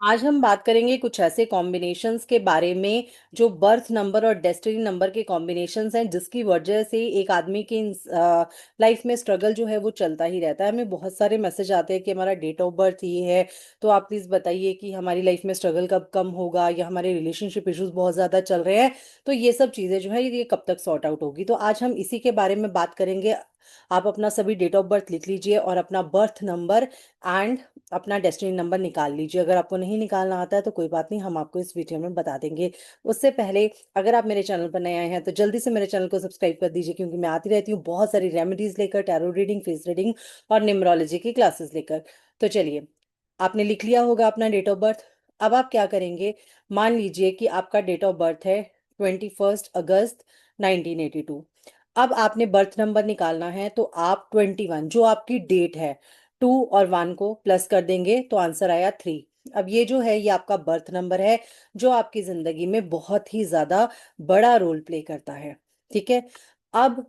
आज हम बात करेंगे कुछ ऐसे कॉम्बिनेशंस के बारे में जो बर्थ नंबर और डेस्टिनी नंबर के कॉम्बिनेशंस हैं, जिसकी वजह से एक आदमी की लाइफ में स्ट्रगल जो है वो चलता ही रहता है। हमें बहुत सारे मैसेज आते हैं कि हमारा डेट ऑफ बर्थ ये है, तो आप प्लीज़ बताइए कि हमारी लाइफ में स्ट्रगल कब कम होगा, या हमारे रिलेशनशिप इश्यूज बहुत ज़्यादा चल रहे हैं, तो ये सब चीज़ें जो है ये कब तक सॉर्ट आउट होगी। तो आज हम इसी के बारे में बात करेंगे। आप अपना सभी डेट ऑफ बर्थ लिख लीजिए और अपना बर्थ नंबर एंड अपना डेस्टिनी नंबर निकाल लीजिए। अगर आपको नहीं निकालना आता है तो कोई बात नहीं, हम आपको इस वीडियो में बता देंगे। उससे पहले अगर आप मेरे चैनल पर नए आए हैं तो जल्दी से मेरे चैनल को सब्सक्राइब कर दीजिए, क्योंकि मैं आती रहती हूँ बहुत सारी रेमेडीज लेकर, टैरो रीडिंग, फेस रीडिंग और न्यूमरोलॉजी की क्लासेस लेकर। तो चलिए, आपने लिख लिया होगा अपना डेट ऑफ बर्थ। अब आप क्या करेंगे, मान लीजिए कि आपका डेट ऑफ बर्थ है 21 अगस्त 1982। अब आपने बर्थ नंबर निकालना है, तो आप 21 जो आपकी डेट है, 2 और 1 को प्लस कर देंगे तो आंसर आया 3। अब ये जो है ये आपका बर्थ नंबर है, जो आपकी जिंदगी में बहुत ही ज्यादा बड़ा रोल प्ले करता है। ठीक है। अब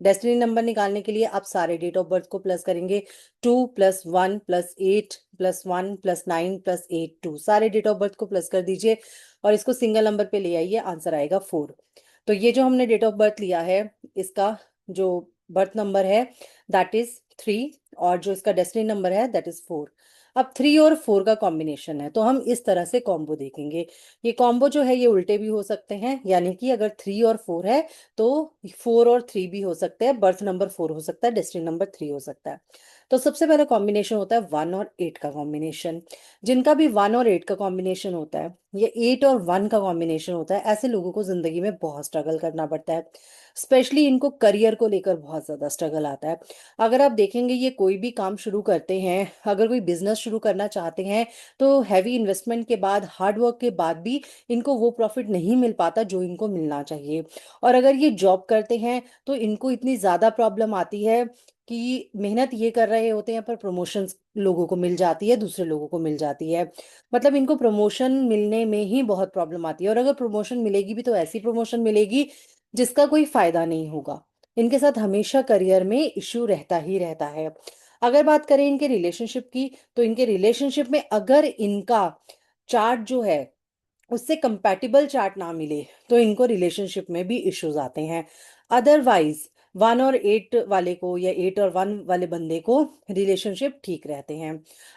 डेस्टिनी नंबर निकालने के लिए आप सारे डेट ऑफ बर्थ को प्लस करेंगे। 2 + 1 + 8 + 1 + 9 + 8 2 सारे डेट ऑफ बर्थ को प्लस कर दीजिए और इसको सिंगल नंबर पे ले आइए, आंसर आएगा 4। तो ये जो हमने डेट ऑफ बर्थ लिया है, इसका जो बर्थ नंबर है दैट इज 3, और जो इसका डेस्टिनी नंबर है दैट इज 4। अब 3 और 4 का कॉम्बिनेशन है, तो हम इस तरह से कॉम्बो देखेंगे। ये कॉम्बो जो है ये उल्टे भी हो सकते हैं, यानी कि अगर 3 और 4 है तो 4 और 3 भी हो सकते हैं। बर्थ नंबर 4 हो सकता है, डेस्टिनी नंबर 3 हो सकता है। तो सबसे पहले कॉम्बिनेशन होता है 1 और 8 का कॉम्बिनेशन। जिनका भी 1 और 8 का कॉम्बिनेशन होता है, ये 8 और 1 का कॉम्बिनेशन होता है, ऐसे लोगों को जिंदगी में बहुत स्ट्रगल करना पड़ता है। स्पेशली इनको करियर को लेकर बहुत ज्यादा स्ट्रगल आता है। अगर आप देखेंगे ये कोई भी काम शुरू करते हैं, अगर कोई बिजनेस शुरू करना चाहते हैं, तो हैवी इन्वेस्टमेंट के बाद, हार्ड वर्क के बाद भी इनको वो प्रॉफिट नहीं मिल पाता जो इनको मिलना चाहिए। और अगर ये जॉब करते हैं तो इनको इतनी ज़्यादा प्रॉब्लम आती है कि मेहनत ये कर रहे होते हैं पर प्रमोशंस लोगों को मिल जाती है, दूसरे लोगों को मिल जाती है। मतलब इनको प्रमोशन मिलने में ही बहुत प्रॉब्लम आती है, और अगर प्रमोशन मिलेगी भी तो ऐसी प्रमोशन मिलेगी जिसका कोई फायदा नहीं होगा। इनके साथ हमेशा करियर में इश्यू रहता ही रहता है। अगर बात करें इनके रिलेशनशिप की, तो इनके रिलेशनशिप में अगर इनका चार्ट जो है उससे कंपैटिबल चार्ट ना मिले तो इनको रिलेशनशिप में भी इश्यूज आते हैं। अदरवाइज 1 और 8 वाले को या 8 और 1 वाले बंदे को रिलेशनशिप ठीक रहते हैं।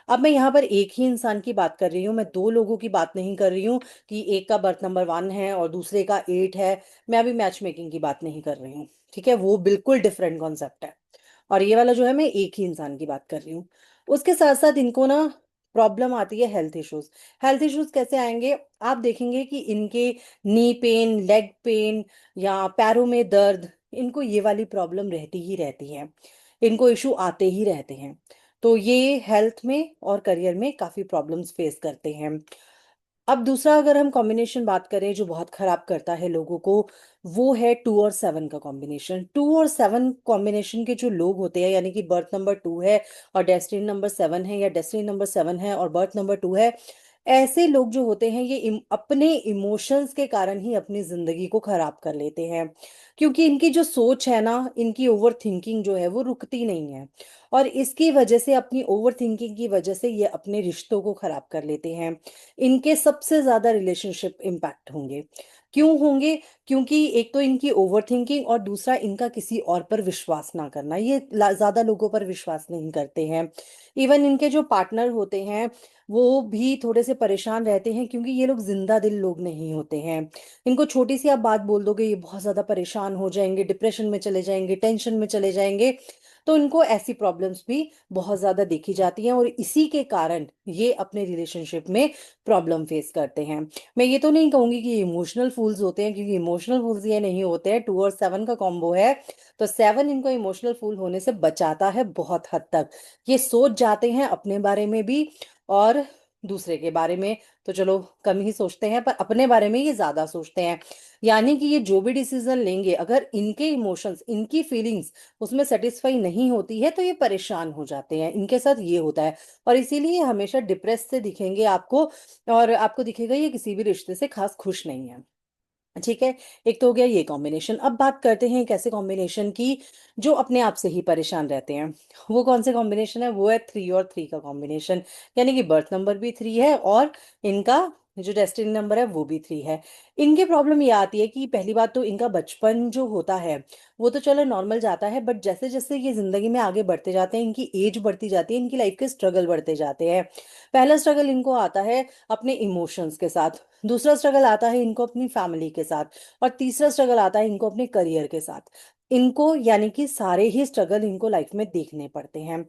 अब मैं यहाँ पर एक ही इंसान की बात कर रही हूँ, मैं दो लोगों की बात नहीं कर रही हूँ कि एक का बर्थ नंबर 1 है और दूसरे का 8 है। मैं अभी मैच मेकिंग की बात नहीं कर रही हूँ, ठीक है, वो बिल्कुल डिफरेंट कॉन्सेप्ट है। और ये वाला जो है मैं एक ही इंसान की बात कर रही हूँ। उसके साथ साथ इनको ना प्रॉब्लम आती है हेल्थ इश्यूज। हेल्थ इश्यूज कैसे आएंगे, आप देखेंगे कि इनके नी पेन, लेग पेन या पैरों में दर्द, इनको ये वाली प्रॉब्लम रहती ही रहती है। इनको इशू आते ही रहते हैं। तो ये हेल्थ में और करियर में काफी प्रॉब्लम्स फेस करते हैं। अब दूसरा अगर हम कॉम्बिनेशन बात करें जो बहुत खराब करता है लोगों को, वो है 2 और 7 का कॉम्बिनेशन। 2 और 7 कॉम्बिनेशन के जो लोग होते हैं, यानी कि बर्थ नंबर 2 है और डेस्टिनी नंबर 7 है, या डेस्टिनी नंबर 7 है और बर्थ नंबर 2 है, ऐसे लोग जो होते हैं ये अपने इमोशंस के कारण ही अपनी जिंदगी को खराब कर लेते हैं। क्योंकि इनकी जो सोच है ना, इनकी ओवर थिंकिंग जो है वो रुकती नहीं है, और इसकी वजह से, अपनी ओवर थिंकिंग की वजह से ये अपने रिश्तों को खराब कर लेते हैं। इनके सबसे ज्यादा रिलेशनशिप इम्पैक्ट होंगे। क्यों होंगे? क्योंकि एक तो इनकी ओवर थिंकिंग, और दूसरा इनका किसी और पर विश्वास ना करना। ये ज्यादा लोगों पर विश्वास नहीं करते हैं। इवन इनके जो पार्टनर होते हैं वो भी थोड़े से परेशान रहते हैं, क्योंकि ये लोग जिंदा दिल लोग नहीं होते हैं। इनको छोटी सी आप बात बोल दोगे, ये बहुत ज्यादा परेशान हो जाएंगे, डिप्रेशन में चले जाएंगे, टेंशन में चले जाएंगे। तो इनको ऐसी प्रॉब्लम्स भी बहुत ज्यादा देखी जाती हैं, और इसी के कारण ये अपने रिलेशनशिप में प्रॉब्लम फेस करते हैं। मैं ये तो नहीं कहूंगी कि इमोशनल फूल्स होते हैं, क्योंकि इमोशनल फूल्स ये नहीं होते हैं। 2 और 7 का कॉम्बो है, तो 7 इनको इमोशनल फूल होने से बचाता है बहुत हद तक। ये सोच जाते हैं अपने बारे में भी और दूसरे के बारे में, तो चलो कम ही सोचते हैं, पर अपने बारे में ये ज्यादा सोचते हैं। यानी कि ये जो भी डिसीजन लेंगे, अगर इनके इमोशंस, इनकी फीलिंग्स उसमें सेटिस्फाई नहीं होती है तो ये परेशान हो जाते हैं। इनके साथ ये होता है, और इसीलिए ये हमेशा डिप्रेस से दिखेंगे आपको, और आपको दिखेगा ये किसी भी रिश्ते से खास खुश नहीं है। ठीक है। एक तो हो गया ये कॉम्बिनेशन। अब बात करते हैं एक ऐसे कॉम्बिनेशन की जो अपने आप से ही परेशान रहते हैं। वो कौन से कॉम्बिनेशन है? वो है 3 और 3 का कॉम्बिनेशन। यानी कि बर्थ नंबर भी 3 है और इनका जो डेस्टिनी नंबर है वो भी 3 है। इनके प्रॉब्लम ये आती है कि पहली बात तो इनका बचपन जो होता है वो तो चलो नॉर्मल जाता है, बट जैसे जैसे ये जिंदगी में आगे बढ़ते जाते हैं, इनकी एज बढ़ती जाती है, इनकी लाइफ के स्ट्रगल बढ़ते जाते हैं। पहला स्ट्रगल इनको आता है अपने इमोशंस के साथ, दूसरा स्ट्रगल आता है इनको अपनी फैमिली के साथ, और तीसरा स्ट्रगल आता है इनको अपने करियर के साथ। इनको यानी कि सारे ही स्ट्रगल इनको लाइफ में देखने पड़ते हैं।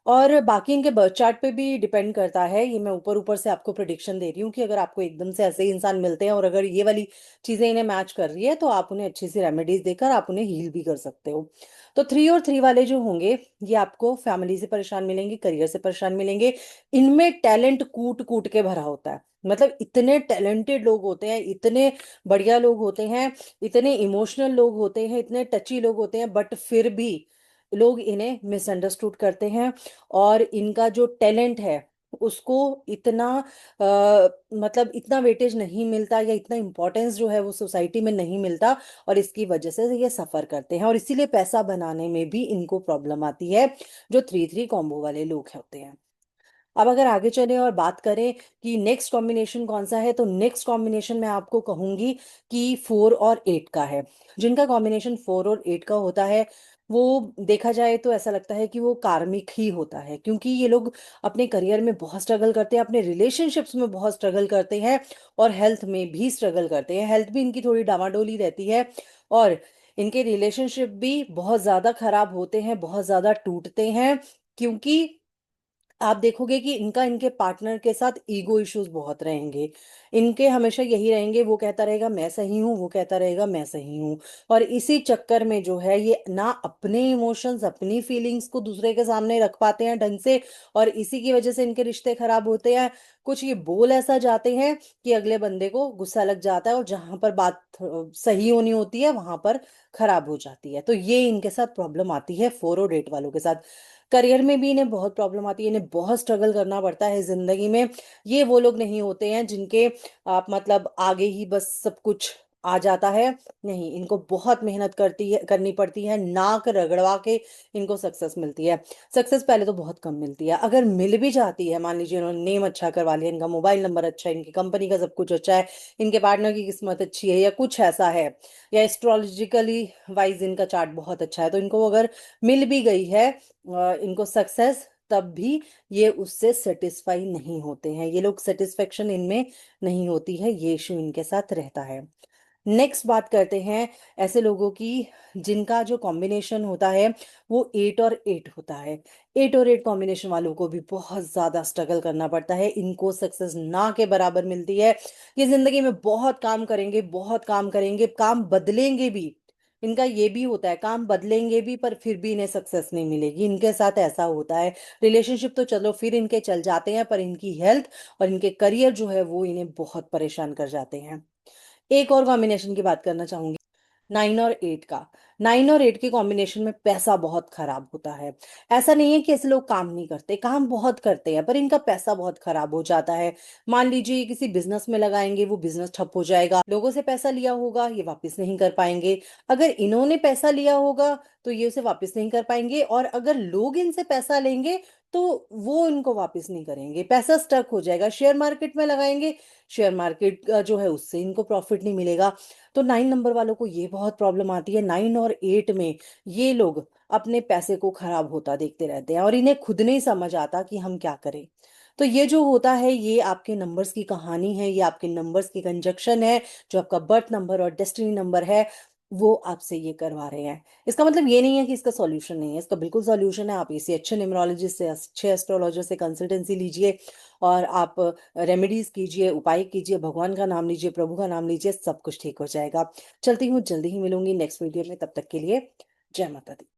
और बाकी इनके बर्थ चार्ट पे भी डिपेंड करता है। ये मैं ऊपर ऊपर से आपको प्रिडिक्शन दे रही हूँ कि अगर आपको एकदम से ऐसे ही इंसान मिलते हैं और अगर ये वाली चीजें इन्हें मैच कर रही है तो आप उन्हें अच्छी सी रेमेडीज देकर आप उन्हें हील भी कर सकते हो। तो 3 और 3 वाले जो होंगे ये आपको फैमिली से परेशान मिलेंगे, करियर से परेशान मिलेंगे। इनमें टैलेंट कूट कूट के भरा होता है। मतलब इतने टैलेंटेड लोग होते हैं, इतने बढ़िया लोग होते हैं, इतने इमोशनल लोग होते हैं, इतने टची लोग होते हैं, बट फिर भी लोग इन्हें मिसअंडरस्टूड करते हैं। और इनका जो टैलेंट है उसको इतना मतलब इतना वेटेज नहीं मिलता, या इतना इम्पोर्टेंस जो है वो सोसाइटी में नहीं मिलता। और इसकी वजह से ये सफर करते हैं और इसीलिए पैसा बनाने में भी इनको प्रॉब्लम आती है, जो 3 3 कॉम्बो वाले लोग होते हैं। अब अगर आगे चले और बात करें कि नेक्स्ट कॉम्बिनेशन कौन सा है, तो नेक्स्ट कॉम्बिनेशन मैं आपको कहूंगी कि 4 और 8 का है। जिनका कॉम्बिनेशन 4 और 8 का होता है वो देखा जाए तो ऐसा लगता है कि वो कार्मिक ही होता है, क्योंकि ये लोग अपने करियर में बहुत स्ट्रगल करते हैं, अपने रिलेशनशिप्स में बहुत स्ट्रगल करते हैं, और हेल्थ में भी स्ट्रगल करते हैं। हेल्थ भी इनकी थोड़ी डामाडोली रहती है, और इनके रिलेशनशिप भी बहुत ज्यादा खराब होते हैं, बहुत ज्यादा टूटते हैं। क्योंकि आप देखोगे कि इनका इनके पार्टनर के साथ ईगो इश्यूज बहुत रहेंगे। इनके हमेशा यही रहेंगे, वो कहता रहेगा मैं सही हूँ, वो कहता रहेगा मैं सही हूँ। और इसी चक्कर में जो है ये ना अपने इमोशंस, अपनी फीलिंग्स को दूसरे के सामने रख पाते हैं ढंग से, और इसी की वजह से इनके रिश्ते खराब होते हैं। कुछ ये बोल ऐसा जाते हैं कि अगले बंदे को गुस्सा लग जाता है, और जहां पर बात सही होनी होती है वहां पर खराब हो जाती है। तो ये इनके साथ प्रॉब्लम आती है 4 और 8 वालों के साथ। करियर में भी इन्हें बहुत प्रॉब्लम आती है, इन्हें बहुत स्ट्रगल करना पड़ता है जिंदगी में। ये वो लोग नहीं होते हैं जिनके आप मतलब आगे ही बस सब कुछ आ जाता है। नहीं, इनको बहुत मेहनत करनी पड़ती है, नाक रगड़वा के इनको सक्सेस मिलती है। सक्सेस पहले तो बहुत कम मिलती है, अगर मिल भी जाती है, मान लीजिए इन्होंने नेम अच्छा करवा लिया, इनका मोबाइल नंबर अच्छा है, इनकी कंपनी का सब कुछ अच्छा है, इनके पार्टनर की किस्मत अच्छी है, या कुछ ऐसा है, या एस्ट्रोलॉजिकली वाइज इनका चार्ट बहुत अच्छा है, तो इनको अगर मिल भी गई है इनको सक्सेस, तब भी ये उससे सेटिस्फाई नहीं होते हैं। ये लोग सेटिस्फेक्शन इनमें नहीं होती है, ये इशू इनके साथ रहता है। नेक्स्ट बात करते हैं ऐसे लोगों की जिनका जो कॉम्बिनेशन होता है वो 8 और 8 होता है। 8 और 8 कॉम्बिनेशन वालों को भी बहुत ज्यादा स्ट्रगल करना पड़ता है, इनको सक्सेस ना के बराबर मिलती है। ये जिंदगी में बहुत काम करेंगे, बहुत काम करेंगे, काम बदलेंगे भी। इनका ये भी होता है, काम बदलेंगे भी पर फिर भी इन्हें सक्सेस नहीं मिलेगी, इनके साथ ऐसा होता है। रिलेशनशिप तो चलो फिर इनके चल जाते हैं, पर इनकी हेल्थ और इनके करियर जो है वो इन्हें बहुत परेशान कर जाते हैं। एक और कॉम्बिनेशन की बात करना चाहूंगी, 9 और 8 का। 9 और 8 के कॉम्बिनेशन में पैसा बहुत खराब होता है। ऐसा नहीं है कि ऐसे लोग काम नहीं करते, काम बहुत करते हैं, पर इनका पैसा बहुत खराब हो जाता है। मान लीजिए ये किसी बिजनेस में लगाएंगे, वो बिजनेस ठप हो जाएगा, लोगों से पैसा लिया होगा ये वापस नहीं कर पाएंगे। अगर इन्होंने पैसा लिया होगा तो ये उसे वापस नहीं कर पाएंगे, और अगर लोग इनसे पैसा लेंगे तो वो इनको वापस नहीं करेंगे, पैसा स्टक हो जाएगा। शेयर मार्केट में लगाएंगे, शेयर मार्केट जो है उससे इनको प्रॉफिट नहीं मिलेगा। तो 9 नंबर वालों को ये बहुत प्रॉब्लम आती है। 9 और 8 में ये लोग अपने पैसे को खराब होता देखते रहते हैं, और इन्हें खुद नहीं समझ आता कि हम क्या करें। तो ये जो होता है ये आपके नंबर्स की कहानी है, ये आपके नंबर्स की कंजक्शन है। जो आपका बर्थ नंबर और डेस्टिनी नंबर है वो आपसे ये करवा रहे हैं। इसका मतलब ये नहीं है कि इसका सॉल्यूशन नहीं है, इसका बिल्कुल सॉल्यूशन है। आप इसे अच्छे न्यूमरोलॉजिस्ट से, अच्छे एस्ट्रोलॉजर से कंसल्टेंसी लीजिए, और आप रेमेडीज कीजिए, उपाय कीजिए, भगवान का नाम लीजिए, प्रभु का नाम लीजिए, सब कुछ ठीक हो जाएगा। चलती हूँ, जल्दी ही मिलूंगी नेक्स्ट वीडियो में, तब तक के लिए जय माता दी।